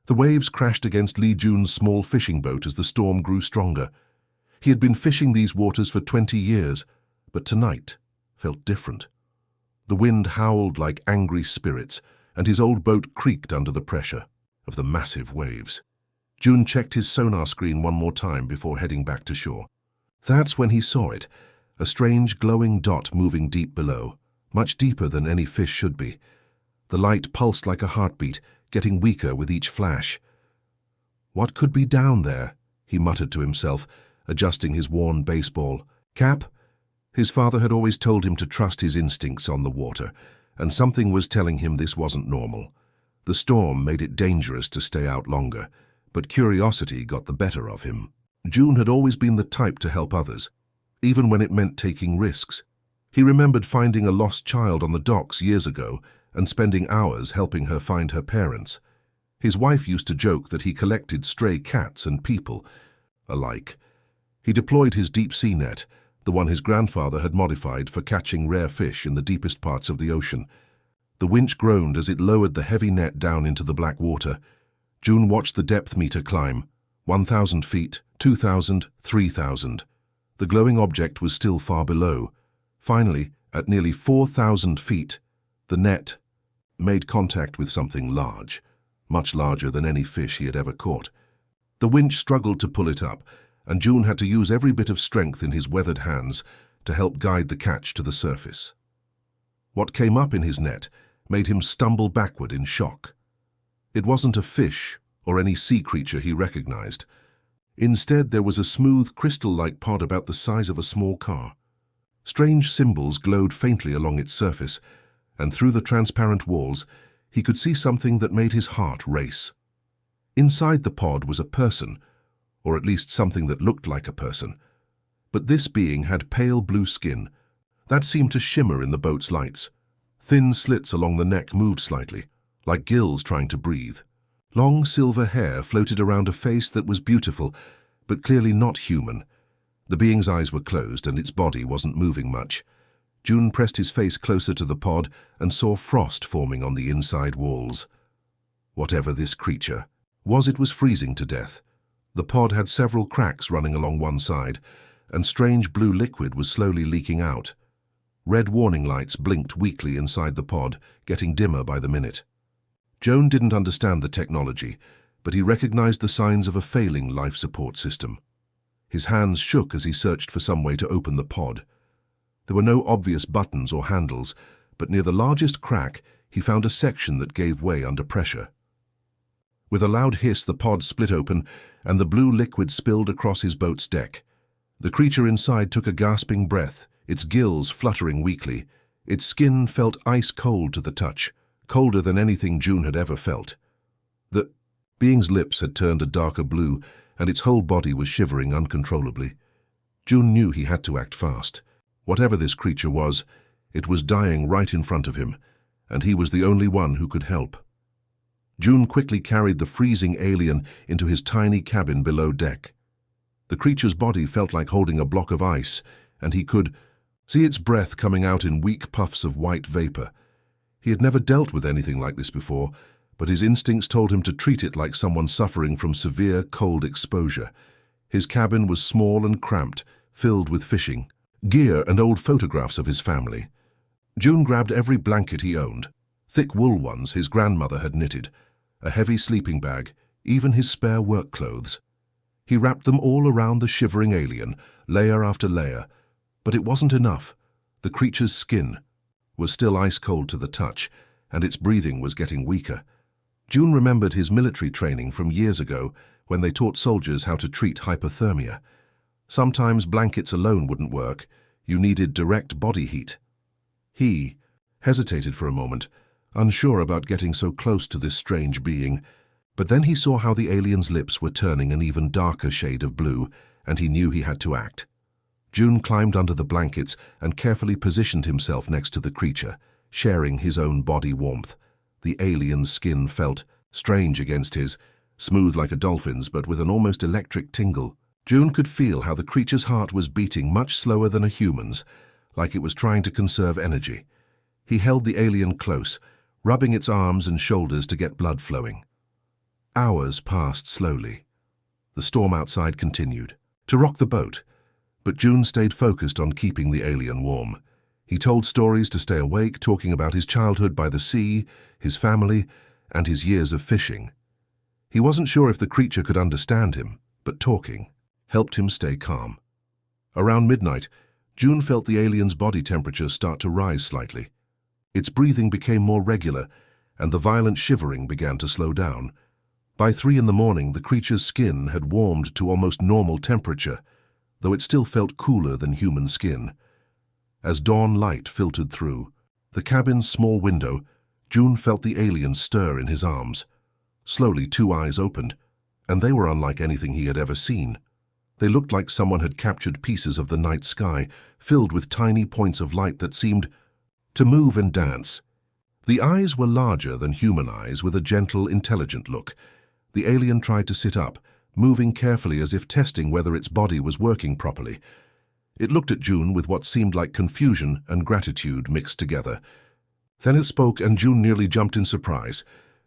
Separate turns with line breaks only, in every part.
The waves crashed against Lee Jun's small fishing boat as the storm grew stronger. He had been fishing these waters for 20 years, but tonight felt different. The wind howled like angry spirits, and his old boat creaked under the pressure of the massive waves. Jun checked his sonar screen one more time before heading back to shore. That's when he saw it, a strange glowing dot moving deep below, much deeper than any fish should be. The light pulsed like a heartbeat, getting weaker with each flash. What could be down there? He muttered to himself, adjusting his worn baseball cap. His father had always told him to trust his instincts on the water, and something was telling him this wasn't normal. The storm made it dangerous to stay out longer, but curiosity got the better of him. Jun had always been the type to help others, even when it meant taking risks. He remembered finding a lost child on the docks years ago and spending hours helping her find her parents. His wife used to joke that he collected stray cats and people alike. He deployed his deep-sea net, the one his grandfather had modified for catching rare fish in the deepest parts of the ocean. The winch groaned as it lowered the heavy net down into the black water. Jun watched the depth meter climb, 1,000 feet, 2,000, 3,000. The glowing object was still far below. Finally, at nearly 4,000 feet, the net made contact with something large, much larger than any fish he had ever caught. The winch struggled to pull it up, and Jun had to use every bit of strength in his weathered hands to help guide the catch to the surface. What came up in his net made him stumble backward in shock. It wasn't a fish or any sea creature he recognized. Instead, there was a smooth, crystal-like pod about the size of a small car. Strange symbols glowed faintly along its surface, and through the transparent walls, he could see something that made his heart race. Inside the pod was a person, or at least something that looked like a person. But this being had pale blue skin that seemed to shimmer in the boat's lights. Thin slits along the neck moved slightly, like gills trying to breathe. Long silver hair floated around a face that was beautiful, but clearly not human. The being's eyes were closed and its body wasn't moving much. Jun pressed his face closer to the pod and saw frost forming on the inside walls. Whatever this creature was, it was freezing to death. The pod had several cracks running along one side, and strange blue liquid was slowly leaking out. Red warning lights blinked weakly inside the pod, getting dimmer by the minute. Joan didn't understand the technology, but he recognized the signs of a failing life support system. His hands shook as he searched for some way to open the pod. There were no obvious buttons or handles, but near the largest crack, he found a section that gave way under pressure. With a loud hiss, the pod split open, and the blue liquid spilled across his boat's deck. The creature inside took a gasping breath, its gills fluttering weakly. Its skin felt ice-cold to the touch, colder than anything Jun had ever felt. The being's lips had turned a darker blue, and its whole body was shivering uncontrollably. Jun knew he had to act fast. Whatever this creature was, it was dying right in front of him, and he was the only one who could help. Jun quickly carried the freezing alien into his tiny cabin below deck. The creature's body felt like holding a block of ice, and he could see its breath coming out in weak puffs of white vapor. He had never dealt with anything like this before, but his instincts told him to treat it like someone suffering from severe cold exposure. His cabin was small and cramped, filled with fishing gear and old photographs of his family. Jun grabbed every blanket he owned, thick wool ones his grandmother had knitted, a heavy sleeping bag, even his spare work clothes. He wrapped them all around the shivering alien, layer after layer, but it wasn't enough. The creature's skin was still ice-cold to the touch, and its breathing was getting weaker. Jun remembered his military training from years ago when they taught soldiers how to treat hypothermia. Sometimes blankets alone wouldn't work. You needed direct body heat. He hesitated for a moment, unsure about getting so close to this strange being, but then he saw how the alien's lips were turning an even darker shade of blue, and he knew he had to act. Jun climbed under the blankets and carefully positioned himself next to the creature, sharing his own body warmth. The alien's skin felt strange against his, smooth like a dolphin's but with an almost electric tingle. Jun could feel how the creature's heart was beating much slower than a human's, like it was trying to conserve energy. He held the alien close, rubbing its arms and shoulders to get blood flowing. Hours passed slowly. The storm outside continued to rock the boat, but June stayed focused on keeping the alien warm. He told stories to stay awake, talking about his childhood by the sea, his family, and his years of fishing. He wasn't sure if the creature could understand him, but talking helped him stay calm. Around midnight, June felt the alien's body temperature start to rise slightly. Its breathing became more regular, and the violent shivering began to slow down. By 3 in the morning, the creature's skin had warmed to almost normal temperature, though it still felt cooler than human skin. As dawn light filtered through the cabin's small window, June felt the alien stir in his arms. Slowly, 2 eyes opened, and they were unlike anything he had ever seen. They looked like someone had captured pieces of the night sky, filled with tiny points of light that seemed to move and dance. The eyes were larger than human eyes, with a gentle, intelligent look. The alien tried to sit up, moving carefully as if testing whether its body was working properly. It looked at June with what seemed like confusion and gratitude mixed together. Then it spoke, and June nearly jumped in surprise.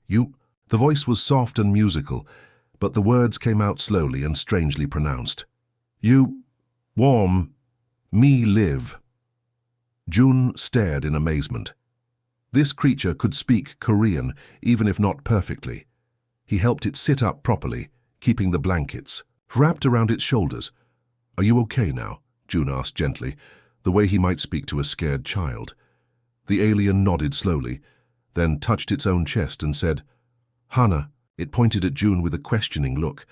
"You—" The voice was soft and musical, but the words came out slowly and strangely pronounced. "You warm me live." June stared in amazement. This creature could speak Korean, even if not perfectly. He helped it sit up properly, keeping the blankets wrapped around its shoulders. "Are you okay now?" June asked gently, the way he might speak to a scared child. The alien nodded slowly, then touched its own chest and said, "Hana." It pointed at June with a questioning look.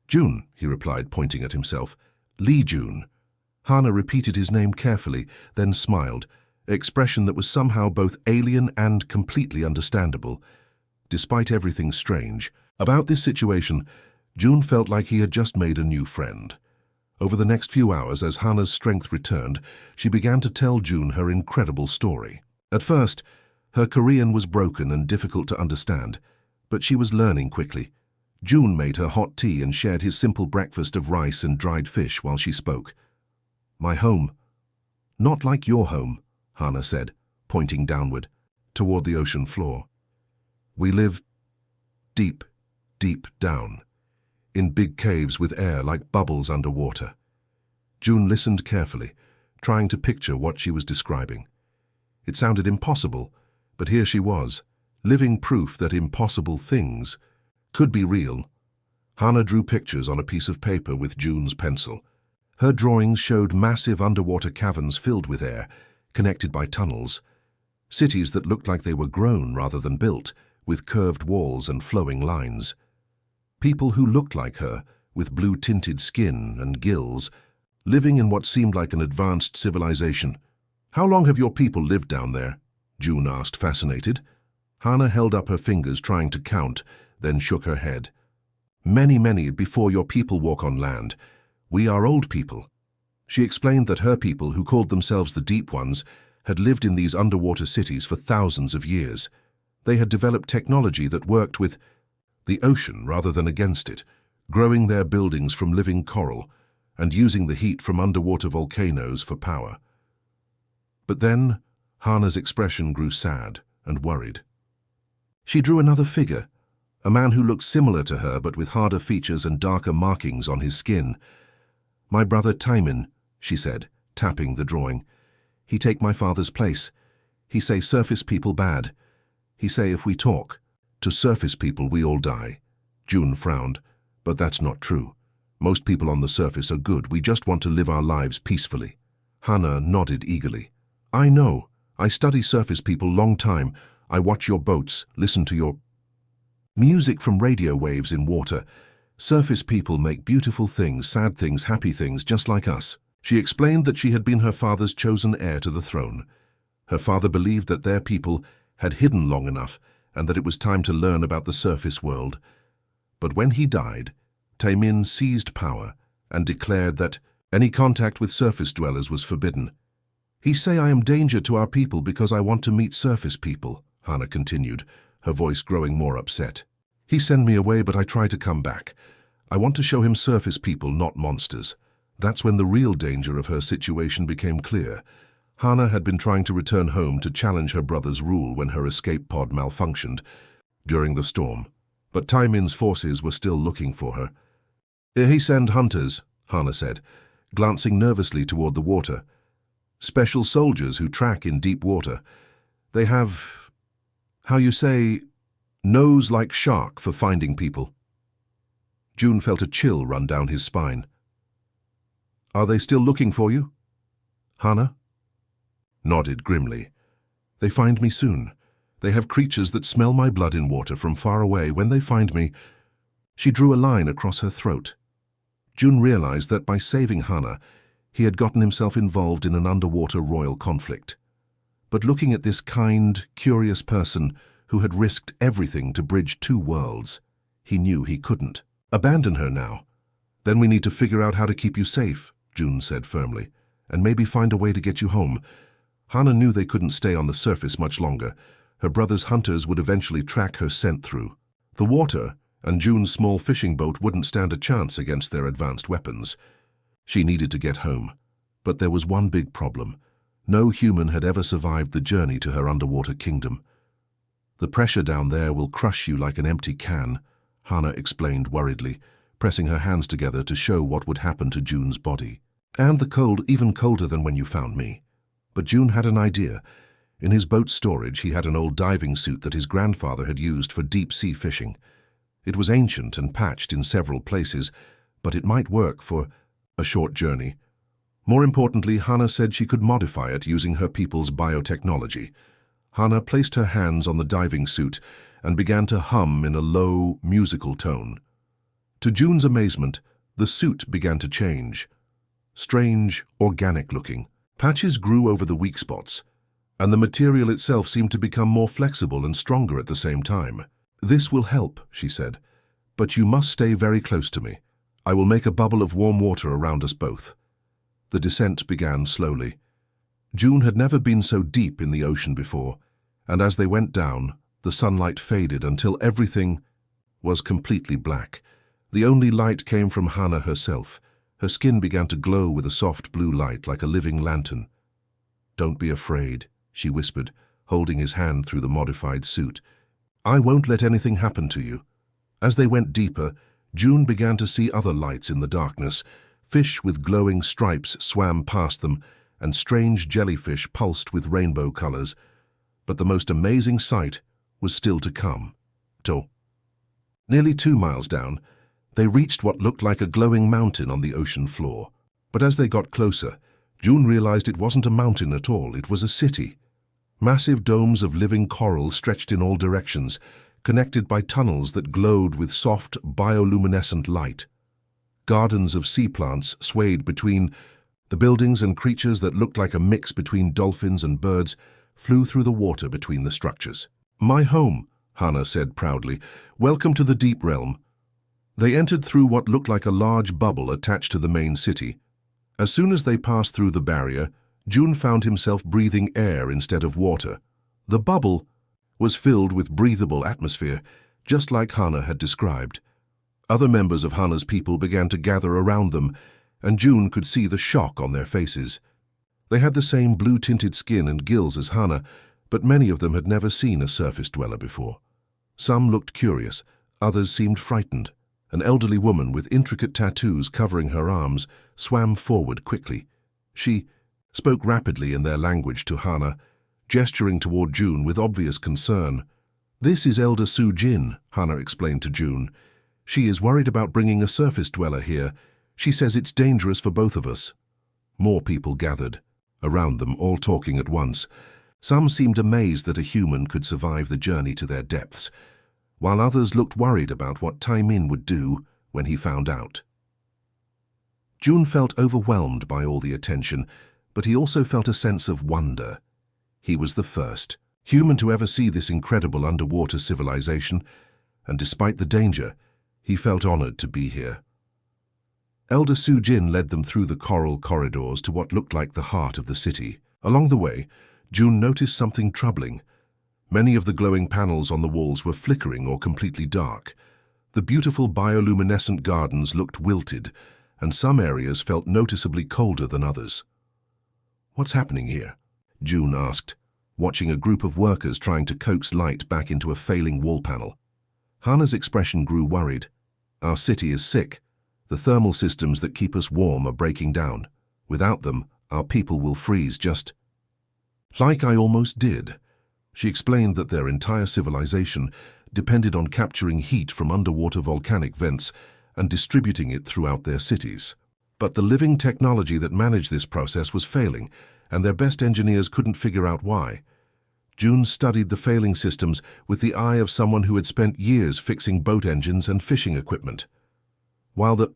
"June," he replied, pointing at himself. "Lee June." Hana repeated his name carefully, then smiled, an expression that was somehow both alien and completely understandable. Despite everything strange about this situation, June felt like he had just made a new friend. Over the next few hours, as Hana's strength returned, she began to tell June her incredible story. At first, her Korean was broken and difficult to understand, but she was learning quickly. June made her hot tea and shared his simple breakfast of rice and dried fish while she spoke. "My home. Not like your home," Hana said, pointing downward, toward the ocean floor. "We live deep, deep down, in big caves with air like bubbles underwater." June listened carefully, trying to picture what she was describing. It sounded impossible, but here she was, living proof that impossible things could be real. Hana drew pictures on a piece of paper with June's pencil. Her drawings showed massive underwater caverns filled with air, connected by tunnels. Cities that looked like they were grown rather than built, with curved walls and flowing lines. People who looked like her, with blue-tinted skin and gills, living in what seemed like an advanced civilization. "How long have your people lived down there?" June asked, fascinated. Hana held up her fingers, trying to count, then shook her head. "Many, many before your people walk on land. We are old people." She explained that her people, who called themselves the Deep Ones, had lived in these underwater cities for thousands of years. They had developed technology that worked with the ocean rather than against it, growing their buildings from living coral and using the heat from underwater volcanoes for power. But then, Hana's expression grew sad and worried. She drew another figure, a man who looked similar to her but with harder features and darker markings on his skin. "My brother Taemin," she said, tapping the drawing. "He take my father's place. He say surface people bad. He say if we talk to surface people we all die." June frowned, but that's not true. Most people on the surface are good. We just want to live our lives peacefully. Hana nodded eagerly. "I know. I study surface people long time. I watch your boats, listen to your music from radio waves in water. Surface people make beautiful things, sad things, happy things, just like us." She explained that she had been her father's chosen heir to the throne. Her father believed that their people had hidden long enough and that it was time to learn about the surface world. But when he died, Taemin seized power and declared that any contact with surface dwellers was forbidden. "He say I am danger to our people because I want to meet surface people," Hana continued, her voice growing more upset. "He send me away, but I try to come back. I want to show him surface people, not monsters." That's when the real danger of her situation became clear. Hana had been trying to return home to challenge her brother's rule when her escape pod malfunctioned during the storm. but Taimin's forces were still looking for her. "He send hunters," Hana said, glancing nervously toward the water. "Special soldiers who track in deep water. They have, how you say, nose like shark for finding people." June felt a chill run down his spine. "Are they still looking for you?" Hana nodded grimly. "They find me soon. They have creatures that smell my blood in water from far away. When they find me—" She drew a line across her throat. June realized that by saving Hana, he had gotten himself involved in an underwater royal conflict. But looking at this kind, curious person who had risked everything to bridge two worlds, he knew he couldn't. "Abandon her now. Then we need to figure out how to keep you safe," June said firmly, "and maybe find a way to get you home." Hana knew they couldn't stay on the surface much longer. Her brother's hunters would eventually track her scent through. The water and June's small fishing boat wouldn't stand a chance against their advanced weapons. She needed to get home. But there was one big problem. No human had ever survived the journey to her underwater kingdom. "The pressure down there will crush you like an empty can," Hana explained worriedly, pressing her hands together to show what would happen to June's body. "And the cold even colder than when you found me." But June had an idea. In his boat storage, he had an old diving suit that his grandfather had used for deep-sea fishing. It was ancient and patched in several places, but it might work for a short journey. More importantly, Hana said she could modify it using her people's biotechnology. Hana placed her hands on the diving suit and began to hum in a low, musical tone. To June's amazement, the suit began to change. Strange, organic-looking. Patches grew over the weak spots, and the material itself seemed to become more flexible and stronger at the same time. "This will help," she said, "but you must stay very close to me. I will make a bubble of warm water around us both." The descent began slowly. June had never been so deep in the ocean before, and as they went down, the sunlight faded until everything was completely black. The only light came from Hana herself. Her skin began to glow with a soft blue light like a living lantern. "Don't be afraid," she whispered, holding his hand through the modified suit. "I won't let anything happen to you." As they went deeper, June began to see other lights in the darkness. Fish with glowing stripes swam past them, and strange jellyfish pulsed with rainbow colors. But the most amazing sight was still to come. Nearly 2 miles down, they reached what looked like a glowing mountain on the ocean floor. But as they got closer, June realized it wasn't a mountain at all, it was a city. Massive domes of living coral stretched in all directions, connected by tunnels that glowed with soft, bioluminescent light. Gardens of sea plants swayed between the buildings, and creatures that looked like a mix between dolphins and birds flew through the water between the structures. "My home," Hana said proudly. "Welcome to the deep realm." They entered through what looked like a large bubble attached to the main city. As soon as they passed through the barrier, June found himself breathing air instead of water. The bubble was filled with breathable atmosphere, just like Hana had described. Other members of Hana's people began to gather around them, and June could see the shock on their faces. They had the same blue-tinted skin and gills as Hana, but many of them had never seen a surface dweller before. Some looked curious, others seemed frightened. An elderly woman with intricate tattoos covering her arms swam forward quickly. She spoke rapidly in their language to Hana, gesturing toward June with obvious concern. "This is Elder Su Jin," Hana explained to June. "She is worried about bringing a surface dweller here. She says it's dangerous for both of us." More people gathered around them, all talking at once. Some seemed amazed that a human could survive the journey to their depths, while others looked worried about what Taimin would do when he found out. June felt overwhelmed by all the attention, but he also felt a sense of wonder. He was the first human to ever see this incredible underwater civilization, and despite the danger, he felt honored to be here. Elder Su Jin led them through the coral corridors to what looked like the heart of the city. Along the way, June noticed something troubling. Many of the glowing panels on the walls were flickering or completely dark. The beautiful bioluminescent gardens looked wilted, and some areas felt noticeably colder than others. "What's happening here?" June asked, watching a group of workers trying to coax light back into a failing wall panel. Hana's expression grew worried. Our city is sick. The thermal systems that keep us warm are breaking down. Without them, our people will freeze just like I almost did. She explained that their entire civilization depended on capturing heat from underwater volcanic vents and distributing it throughout their cities. But the living technology that managed this process was failing, and their best engineers couldn't figure out why. June studied the failing systems with the eye of someone who had spent years fixing boat engines and fishing equipment. While the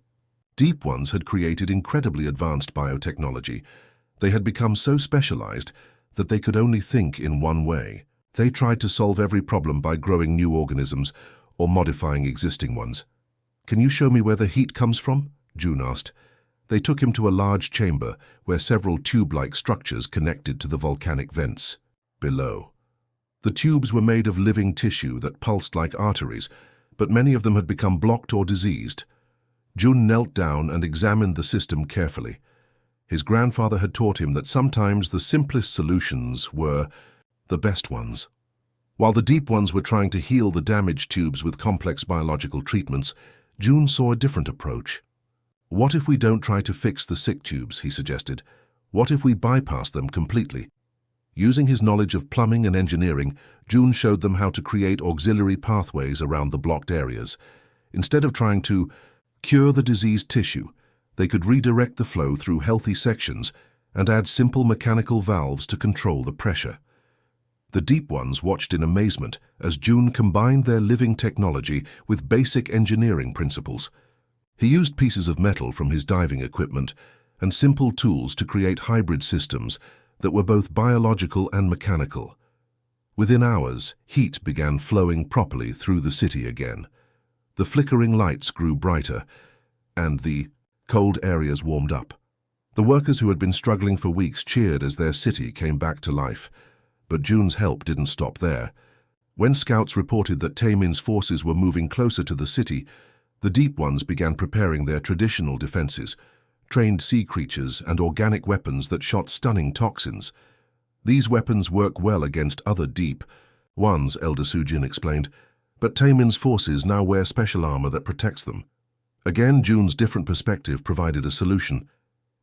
deep ones had created incredibly advanced biotechnology, they had become so specialized that they could only think in one way. They tried to solve every problem by growing new organisms or modifying existing ones. "Can you show me where the heat comes from?" June asked. They took him to a large chamber where several tube-like structures connected to the volcanic vents below. The tubes were made of living tissue that pulsed like arteries, but many of them had become blocked or diseased. June knelt down and examined the system carefully. His grandfather had taught him that sometimes the simplest solutions were the best ones. While the deep ones were trying to heal the damaged tubes with complex biological treatments, June saw a different approach. "What if we don't try to fix the sick tubes?" he suggested. "What if we bypass them completely?" Using his knowledge of plumbing and engineering, June showed them how to create auxiliary pathways around the blocked areas. Instead of trying to cure the diseased tissue, they could redirect the flow through healthy sections and add simple mechanical valves to control the pressure. The deep ones watched in amazement as June combined their living technology with basic engineering principles. He used pieces of metal from his diving equipment and simple tools to create hybrid systems that were both biological and mechanical. Within hours, heat began flowing properly through the city again. The flickering lights grew brighter, and the cold areas warmed up. The workers who had been struggling for weeks cheered as their city came back to life. But June's help didn't stop there. When scouts reported that Taemin's forces were moving closer to the city, the deep ones began preparing their traditional defenses, trained sea creatures and organic weapons that shot stunning toxins. These weapons work well against other deep ones, Elder Sujin explained, but Taemin's forces now wear special armor that protects them. Again, June's different perspective provided a solution.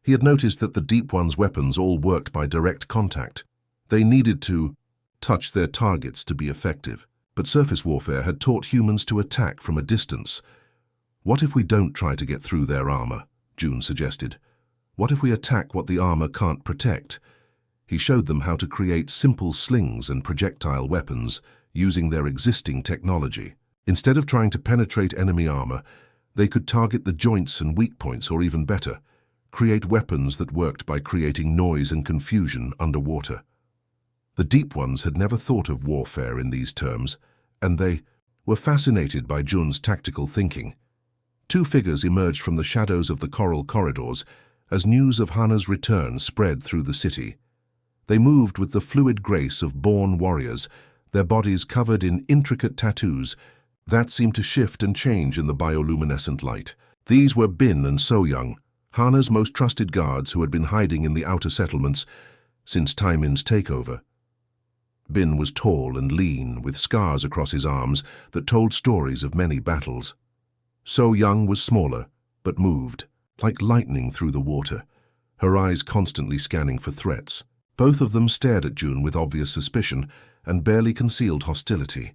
He had noticed that the deep ones' weapons all worked by direct contact. They needed to touch their targets to be effective, but surface warfare had taught humans to attack from a distance. "What if we don't try to get through their armor?" June suggested. "What if we attack what the armor can't protect?" He showed them how to create simple slings and projectile weapons using their existing technology. Instead of trying to penetrate enemy armor, they could target the joints and weak points, or even better, create weapons that worked by creating noise and confusion underwater. The deep ones had never thought of warfare in these terms, and they were fascinated by Jun's tactical thinking. Two figures emerged from the shadows of the coral corridors as news of Hana's return spread through the city. They moved with the fluid grace of born warriors, their bodies covered in intricate tattoos that seemed to shift and change in the bioluminescent light. These were Bin and So-Young, Hana's most trusted guards who had been hiding in the outer settlements since Taemin's takeover. Bin was tall and lean, with scars across his arms that told stories of many battles. So-Young was smaller, but moved, like lightning through the water, her eyes constantly scanning for threats. Both of them stared at June with obvious suspicion and barely concealed hostility.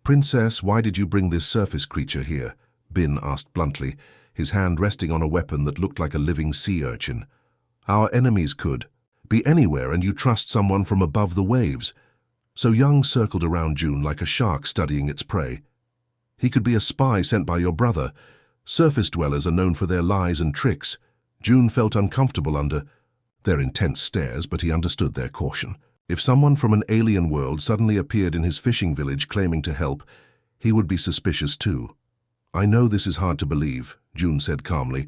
"Princess, why did you bring this surface creature here?" Bin asked bluntly, his hand resting on a weapon that looked like a living sea urchin. "Our enemies could be anywhere, and you trust someone from above the waves." So-Young circled around June like a shark studying its prey. "He could be a spy sent by your brother. Surface dwellers are known for their lies and tricks." June felt uncomfortable under their intense stares, but he understood their caution. If someone from an alien world suddenly appeared in his fishing village claiming to help, he would be suspicious too. "I know this is hard to believe," June said calmly,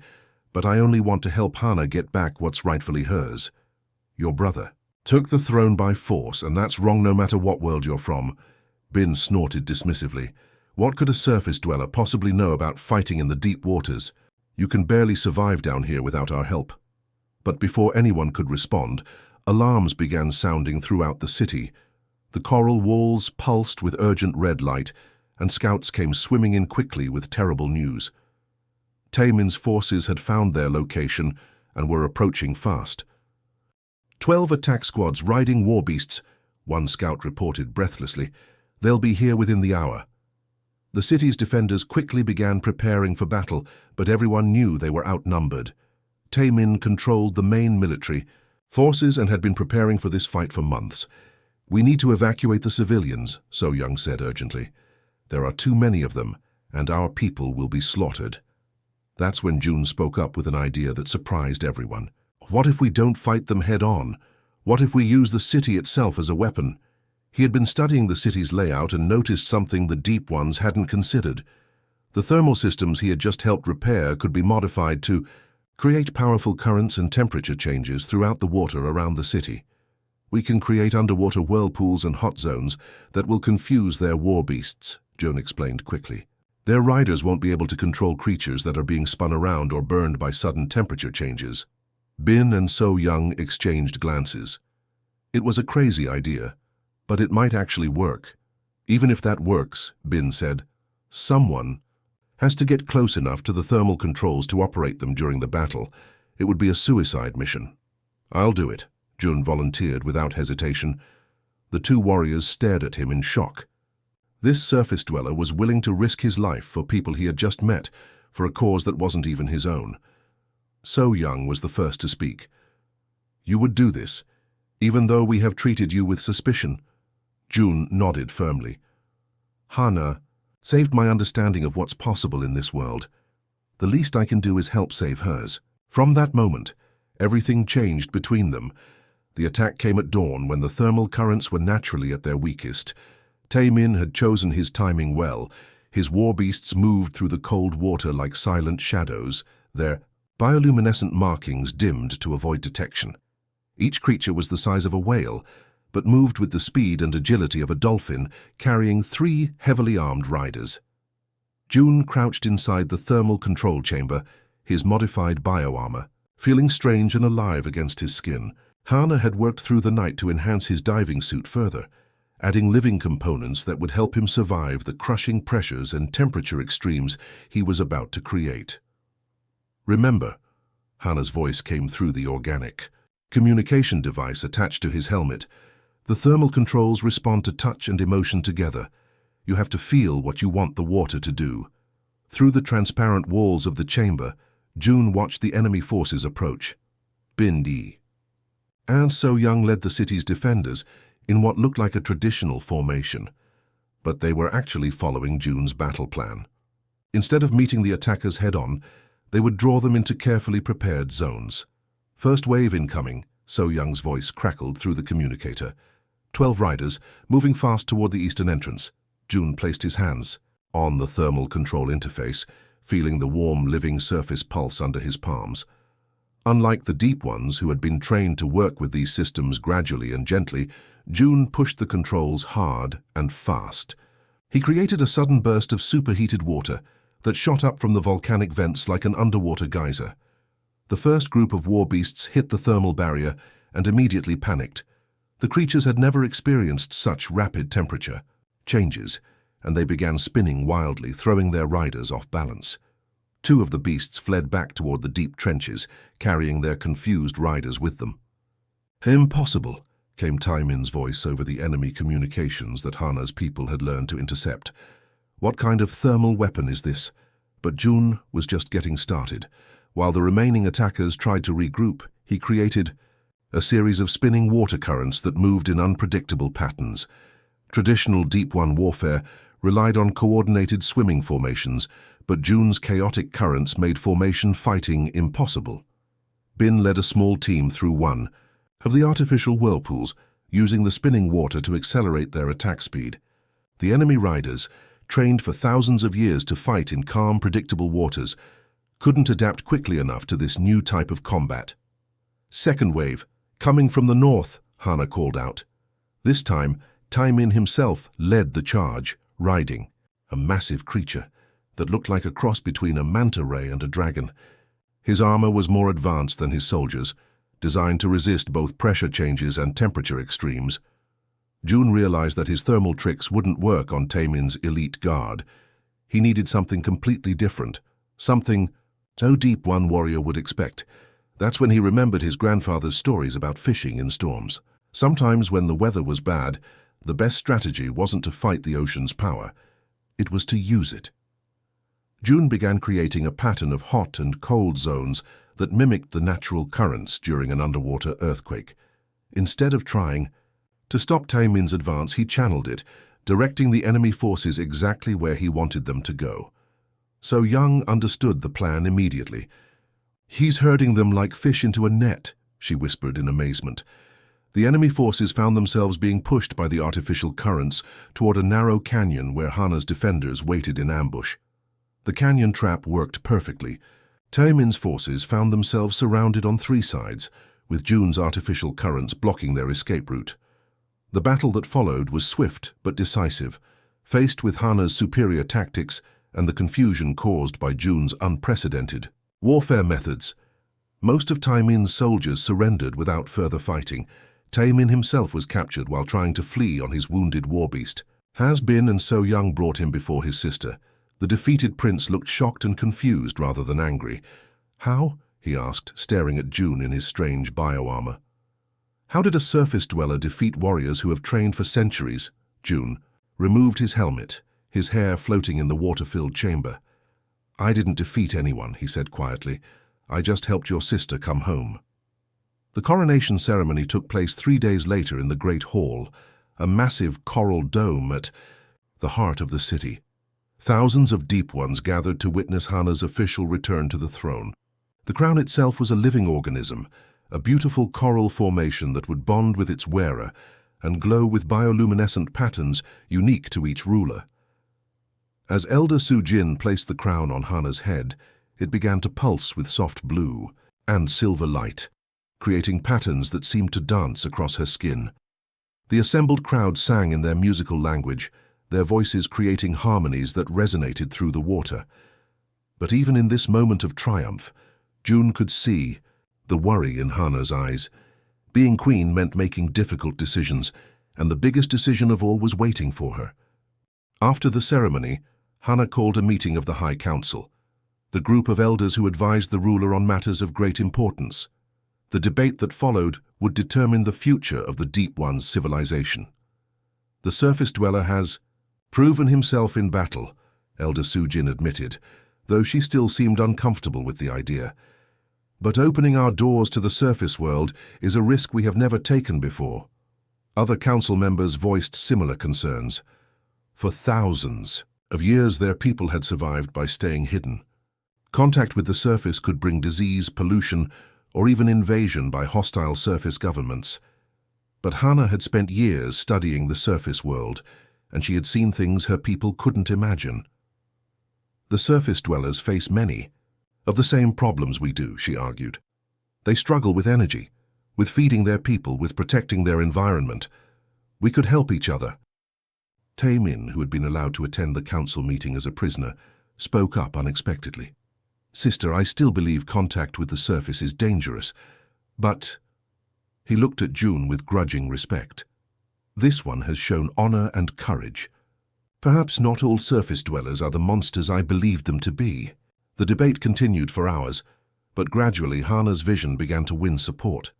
"but I only want to help Hana get back what's rightfully hers. Your brother took the throne by force, and that's wrong no matter what world you're from." Bin snorted dismissively. "What could a surface dweller possibly know about fighting in the deep waters? You can barely survive down here without our help." But before anyone could respond, alarms began sounding throughout the city. The coral walls pulsed with urgent red light, and scouts came swimming in quickly with terrible news. Taemin's forces had found their location and were approaching fast. 12 attack squads riding war beasts, one scout reported breathlessly. They'll be here within the hour. The city's defenders quickly began preparing for battle, but everyone knew they were outnumbered. Taemin controlled the main military forces and had been preparing for this fight for months. "We need to evacuate the civilians," So Young said urgently. "There are too many of them, and our people will be slaughtered." That's when June spoke up with an idea that surprised everyone. "What if we don't fight them head-on? What if we use the city itself as a weapon?" He had been studying the city's layout and noticed something the Deep Ones hadn't considered. The thermal systems he had just helped repair could be modified to create powerful currents and temperature changes throughout the water around the city. "We can create underwater whirlpools and hot zones that will confuse their war beasts," Joan explained quickly. "Their riders won't be able to control creatures that are being spun around or burned by sudden temperature changes." Bin and So Young exchanged glances. It was a crazy idea, but it might actually work. "Even if that works," Bin said, "someone has to get close enough to the thermal controls to operate them during the battle. It would be a suicide mission." "I'll do it," Jun volunteered without hesitation. The two warriors stared at him in shock. This surface dweller was willing to risk his life for people he had just met, for a cause that wasn't even his own. So Young was the first to speak. "You would do this, even though we have treated you with suspicion?" Jun nodded firmly. "Hana saved my understanding of what's possible in this world. The least I can do is help save hers." From that moment, everything changed between them. The attack came at dawn when the thermal currents were naturally at their weakest. Taemin had chosen his timing well. His war beasts moved through the cold water like silent shadows, their bioluminescent markings dimmed to avoid detection. Each creature was the size of a whale, but moved with the speed and agility of a dolphin, carrying 3 heavily armed riders. Jun crouched inside the thermal control chamber, his modified bioarmor, feeling strange and alive against his skin. Hana had worked through the night to enhance his diving suit further, adding living components that would help him survive the crushing pressures and temperature extremes he was about to create. "Remember," Hana's voice came through the organic communication device attached to his helmet, "the thermal controls respond to touch and emotion together. You have to feel what you want the water to do." Through the transparent walls of the chamber, Jun watched the enemy forces approach. Bindi. And So Young led the city's defenders in what looked like a traditional formation, but they were actually following Jun's battle plan. Instead of meeting the attackers head-on, they would draw them into carefully prepared zones. "First wave incoming," So Young's voice crackled through the communicator. 12 riders, moving fast toward the eastern entrance. Jun placed his hands on the thermal control interface, feeling the warm, living surface pulse under his palms. Unlike the Deep Ones, who had been trained to work with these systems gradually and gently, Jun pushed the controls hard and fast. He created a sudden burst of superheated water that shot up from the volcanic vents like an underwater geyser. The first group of war beasts hit the thermal barrier and immediately panicked. The creatures had never experienced such rapid temperature changes, and they began spinning wildly, throwing their riders off balance. 2 of the beasts fled back toward the deep trenches, carrying their confused riders with them. "Impossible," came Taimin's voice over the enemy communications that Hana's people had learned to intercept. "What kind of thermal weapon is this?" But Jun was just getting started. While the remaining attackers tried to regroup, he created a series of spinning water currents that moved in unpredictable patterns. Traditional Deep One warfare relied on coordinated swimming formations, but Jun's chaotic currents made formation fighting impossible. Bin led a small team through one of the artificial whirlpools, using the spinning water to accelerate their attack speed. The enemy riders, trained for thousands of years to fight in calm, predictable waters, couldn't adapt quickly enough to this new type of combat. "Second wave, coming from the north," Hana called out. This time, Taimin himself led the charge, riding a massive creature that looked like a cross between a manta ray and a dragon. His armor was more advanced than his soldiers, designed to resist both pressure changes and temperature extremes. June realized that his thermal tricks wouldn't work on Taemin's elite guard. He needed something completely different, something no Deep One warrior would expect. That's when he remembered his grandfather's stories about fishing in storms. Sometimes when the weather was bad, the best strategy wasn't to fight the ocean's power. It was to use it. June began creating a pattern of hot and cold zones that mimicked the natural currents during an underwater earthquake. Instead of trying to stop Taemin's advance, he channeled it, directing the enemy forces exactly where he wanted them to go. So Young understood the plan immediately. "He's herding them like fish into a net," she whispered in amazement. The enemy forces found themselves being pushed by the artificial currents toward a narrow canyon where Hana's defenders waited in ambush. The canyon trap worked perfectly. Taemin's forces found themselves surrounded on three sides, with June's artificial currents blocking their escape route. The battle that followed was swift but decisive, faced with Hana's superior tactics and the confusion caused by June's unprecedented warfare methods. Most of Taemin's soldiers surrendered without further fighting. Taemin himself was captured while trying to flee on his wounded warbeast. Has-Been and So Young brought him before his sister. The defeated prince looked shocked and confused rather than angry. "How?" he asked, staring at June in his strange bio-armor. "How did a surface dweller defeat warriors who have trained for centuries?" June removed his helmet, his hair floating in the water-filled chamber. "I didn't defeat anyone," he said quietly. "I just helped your sister come home." The coronation ceremony took place 3 days later in the Great Hall, a massive coral dome at the heart of the city. Thousands of Deep Ones gathered to witness Hana's official return to the throne. The crown itself was a living organism, a beautiful coral formation that would bond with its wearer and glow with bioluminescent patterns unique to each ruler. As Elder Soo-jin placed the crown on Hana's head, it began to pulse with soft blue and silver light, creating patterns that seemed to dance across her skin. The assembled crowd sang in their musical language, their voices creating harmonies that resonated through the water. But even in this moment of triumph, June could see the worry in Hana's eyes. Being queen meant making difficult decisions, and the biggest decision of all was waiting for her. After the ceremony, Hana called a meeting of the High Council, the group of elders who advised the ruler on matters of great importance. The debate that followed would determine the future of the Deep One's civilization. "The surface dweller has proven himself in battle," Elder Soo-jin admitted, though she still seemed uncomfortable with the idea. "But opening our doors to the surface world is a risk we have never taken before." Other council members voiced similar concerns. For thousands of years, their people had survived by staying hidden. Contact with the surface could bring disease, pollution, or even invasion by hostile surface governments. But Hana had spent years studying the surface world, and she had seen things her people couldn't imagine. "The surface dwellers face many of the same problems we do," she argued. "They struggle with energy, with feeding their people, with protecting their environment. We could help each other." Taemin, who had been allowed to attend the council meeting as a prisoner, spoke up unexpectedly. "Sister, I still believe contact with the surface is dangerous, but—" He looked at June with grudging respect. "This one has shown honor and courage. Perhaps not all surface dwellers are the monsters I believed them to be." The debate continued for hours, but gradually Hana's vision began to win support.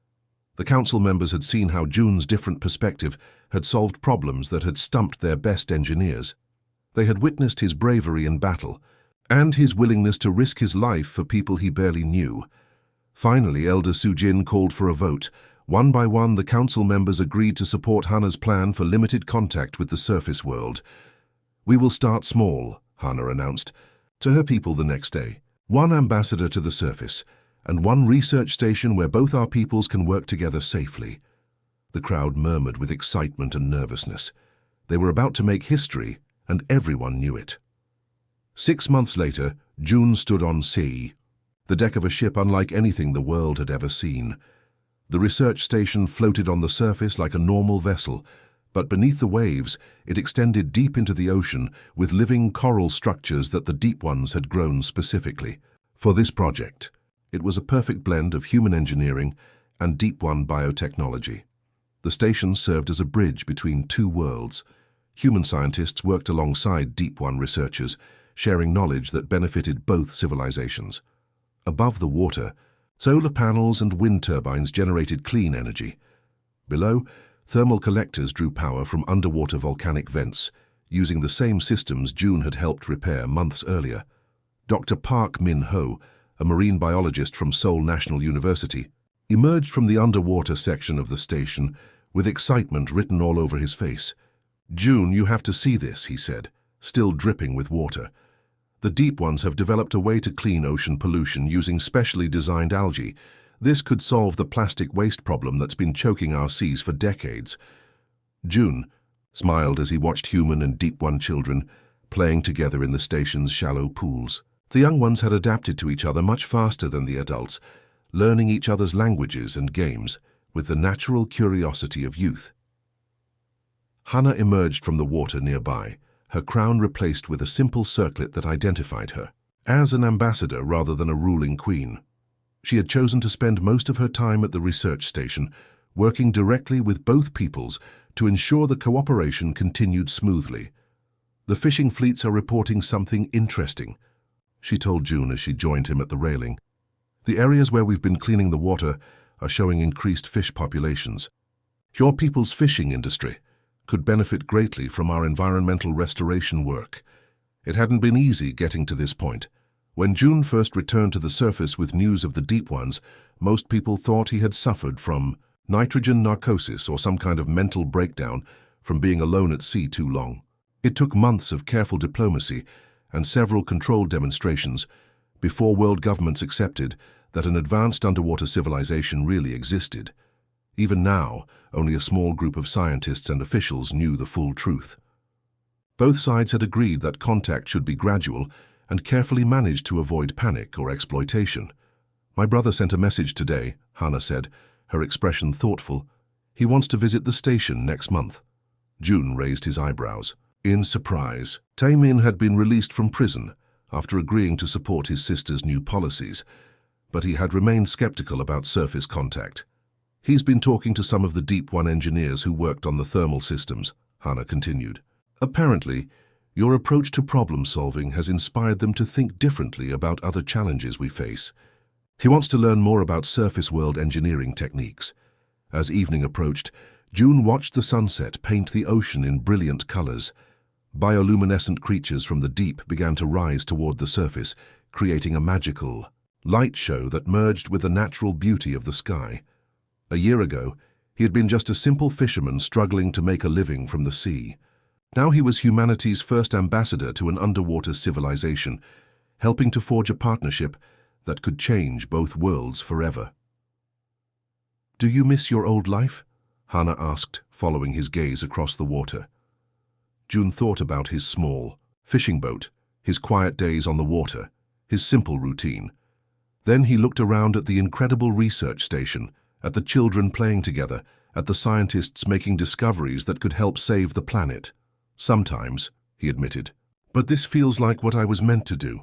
The council members had seen how June's different perspective had solved problems that had stumped their best engineers. They had witnessed his bravery in battle, and his willingness to risk his life for people he barely knew. Finally, Elder Soo-jin called for a vote. One by one, the council members agreed to support Hana's plan for limited contact with the surface world. "We will start small," Hana announced to her people the next day. "One ambassador to the surface, and one research station where both our peoples can work together safely." The crowd murmured with excitement and nervousness. They were about to make history, and everyone knew it. 6 months later, June stood on sea, the deck of a ship unlike anything the world had ever seen. The research station floated on the surface like a normal vessel, but beneath the waves, it extended deep into the ocean with living coral structures that the Deep Ones had grown specifically for this project. It was a perfect blend of human engineering and Deep One biotechnology. The station served as a bridge between two worlds. Human scientists worked alongside Deep One researchers, sharing knowledge that benefited both civilizations. Above the water, solar panels and wind turbines generated clean energy. Below, thermal collectors drew power from underwater volcanic vents, using the same systems June had helped repair months earlier. Dr. Park Min-ho, a marine biologist from Seoul National University, emerged from the underwater section of the station with excitement written all over his face. "June, you have to see this," he said, still dripping with water. "The Deep Ones have developed a way to clean ocean pollution using specially designed algae. This could solve the plastic waste problem that's been choking our seas for decades." June smiled as he watched human and Deep One children playing together in the station's shallow pools. The young ones had adapted to each other much faster than the adults, learning each other's languages and games with the natural curiosity of youth. Hannah emerged from the water nearby, her crown replaced with a simple circlet that identified her as an ambassador rather than a ruling queen. She had chosen to spend most of her time at the research station, working directly with both peoples to ensure the cooperation continued smoothly. "The fishing fleets are reporting something interesting," she told June as she joined him at the railing. "The areas where we've been cleaning the water are showing increased fish populations. Your people's fishing industry could benefit greatly from our environmental restoration work." It hadn't been easy getting to this point. When June first returned to the surface with news of the Deep Ones, most people thought he had suffered from nitrogen narcosis or some kind of mental breakdown from being alone at sea too long. It took months of careful diplomacy and several controlled demonstrations before world governments accepted that an advanced underwater civilization really existed. Even now, only a small group of scientists and officials knew the full truth. Both sides had agreed that contact should be gradual and carefully managed to avoid panic or exploitation. "My brother sent a message today," Hannah said, her expression thoughtful. "He wants to visit the station next month." June raised his eyebrows. In surprise, Taemin had been released from prison after agreeing to support his sister's new policies, but he had remained skeptical about surface contact. "He's been talking to some of the Deep One engineers who worked on the thermal systems," Hannah continued. "Apparently, your approach to problem solving has inspired them to think differently about other challenges we face. He wants to learn more about surface world engineering techniques." As evening approached, June watched the sunset paint the ocean in brilliant colors. Bioluminescent creatures from the deep began to rise toward the surface, creating a magical light show that merged with the natural beauty of the sky. A year ago, he had been just a simple fisherman struggling to make a living from the sea. Now he was humanity's first ambassador to an underwater civilization, helping to forge a partnership that could change both worlds forever. "Do you miss your old life?" Hannah asked, following his gaze across the water. June thought about his small fishing boat, his quiet days on the water, his simple routine. Then he looked around at the incredible research station, at the children playing together, at the scientists making discoveries that could help save the planet. "Sometimes," he admitted, "but this feels like what I was meant to do."